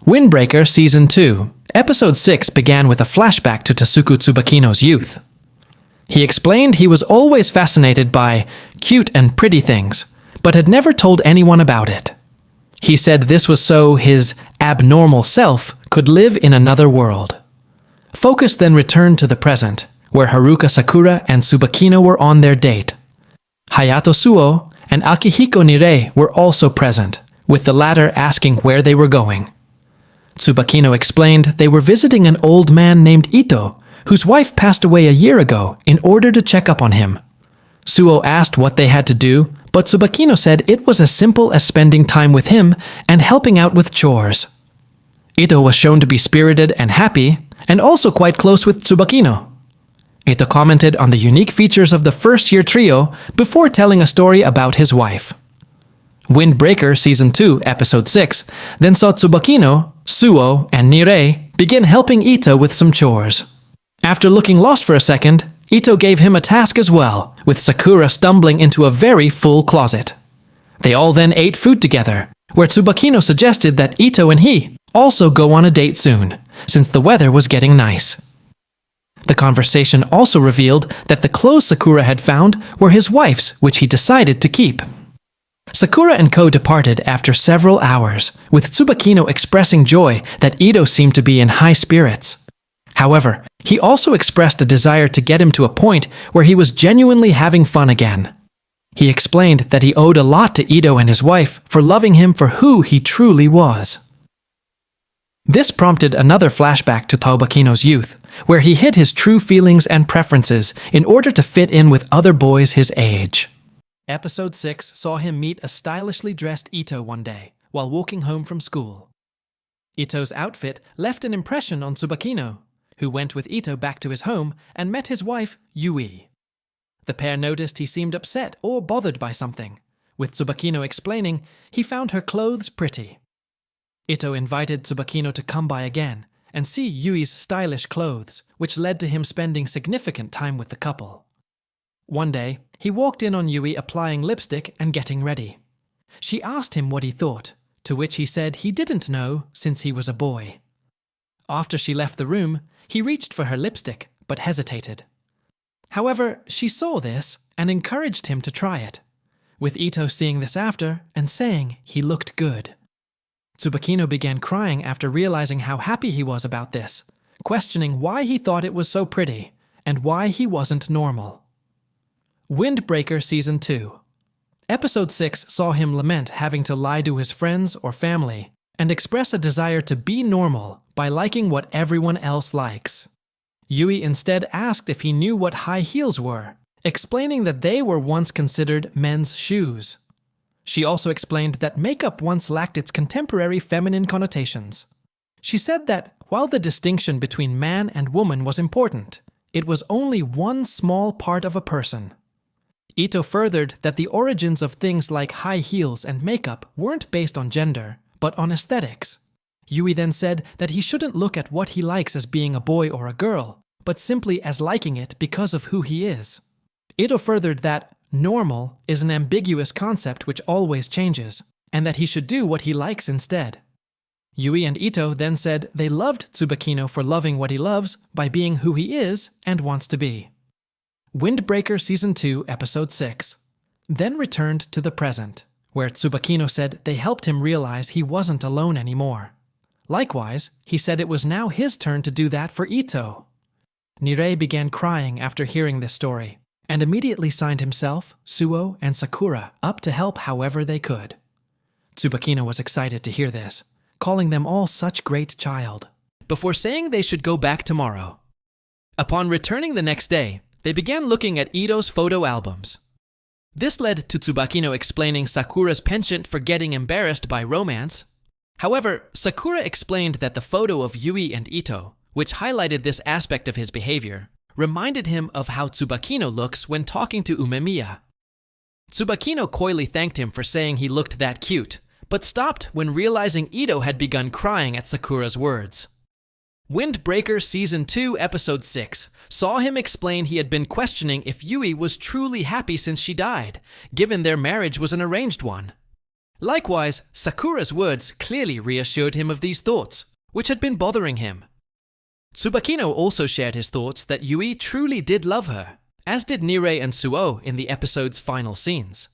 Windbreaker Season 2, Episode 6 began with a flashback to Tasuku Tsubakino's youth. He explained he was always fascinated by cute and pretty things, but had never told anyone about it. He said this was so his abnormal self could live in another world. Focus then returned to the present, where Haruka Sakura and Tsubakino were on their date. Hayato Suo and Akihiko Nirei were also present, with the latter asking where they were going. Tsubakino explained they were visiting an old man named Ito, whose wife passed away a year ago, in order to check up on him. Suo asked what they had to do, but Tsubakino said it was as simple as spending time with him and helping out with chores. Ito was shown to be spirited and happy, and also quite close with Tsubakino. Ito commented on the unique features of the first-year trio before telling a story about his wife. Windbreaker Season 2, Episode 6 then saw Tsubakino, Suo, and Nirei begin helping Ito with some chores. After looking lost for a second, Ito gave him a task as well, with Sakura stumbling into a very full closet. They all then ate food together, where Tsubakino suggested that Ito and he also go on a date soon, since the weather was getting nice. The conversation also revealed that the clothes Sakura had found were his wife's, which he decided to keep. Sakura and Ko departed after several hours, with Tsubakino expressing joy that Ito seemed to be in high spirits. However, he also expressed a desire to get him to a point where he was genuinely having fun again. He explained that he owed a lot to Ito and his wife for loving him for who he truly was. This prompted another flashback to Tsubakino's youth, where he hid his true feelings and preferences in order to fit in with other boys his age. Episode 6 saw him meet a stylishly dressed Ito one day, while walking home from school. Ito's outfit left an impression on Tsubakino, who went with Ito back to his home and met his wife, Yui. The pair noticed he seemed upset or bothered by something, with Tsubakino explaining he found her clothes pretty. Ito invited Tsubakino to come by again and see Yui's stylish clothes, which led to him spending significant time with the couple. One day, he walked in on Yui applying lipstick and getting ready. She asked him what he thought, to which he said he didn't know since he was a boy. After she left the room, he reached for her lipstick, but hesitated. However, she saw this and encouraged him to try it, with Ito seeing this after and saying he looked good. Tsubakino began crying after realizing how happy he was about this, questioning why he thought it was so pretty and why he wasn't normal. Windbreaker Season 2. Episode 6 saw him lament having to lie to his friends or family and express a desire to be normal by liking what everyone else likes. Yui instead asked if he knew what high heels were, explaining that they were once considered men's shoes. She also explained that makeup once lacked its contemporary feminine connotations. She said that while the distinction between man and woman was important, it was only one small part of a person. Ito furthered that the origins of things like high heels and makeup weren't based on gender, but on aesthetics. Yui then said that he shouldn't look at what he likes as being a boy or a girl, but simply as liking it because of who he is. Ito furthered that normal is an ambiguous concept which always changes, and that he should do what he likes instead. Yui and Ito then said they loved Tsubakino for loving what he loves by being who he is and wants to be. Windbreaker Season 2, Episode 6 then returned to the present, where Tsubakino said they helped him realize he wasn't alone anymore. Likewise, he said it was now his turn to do that for Ito. Nirei began crying after hearing this story, and immediately signed himself, Suo, and Sakura up to help however they could. Tsubakino was excited to hear this, calling them all such great child, before saying they should go back tomorrow. Upon returning the next day, they began looking at Ito's photo albums. This led to Tsubakino explaining Sakura's penchant for getting embarrassed by romance. However, Sakura explained that the photo of Yui and Ito, which highlighted this aspect of his behavior, reminded him of how Tsubakino looks when talking to Umemiya. Tsubakino coyly thanked him for saying he looked that cute, but stopped when realizing Ito had begun crying at Sakura's words. Windbreaker Season 2, Episode 6 saw him explain he had been questioning if Yui was truly happy since she died, given their marriage was an arranged one. Likewise, Sakura's words clearly reassured him of these thoughts, which had been bothering him. Tsubakino also shared his thoughts that Yui truly did love her, as did Nirei and Suo in the episode's final scenes.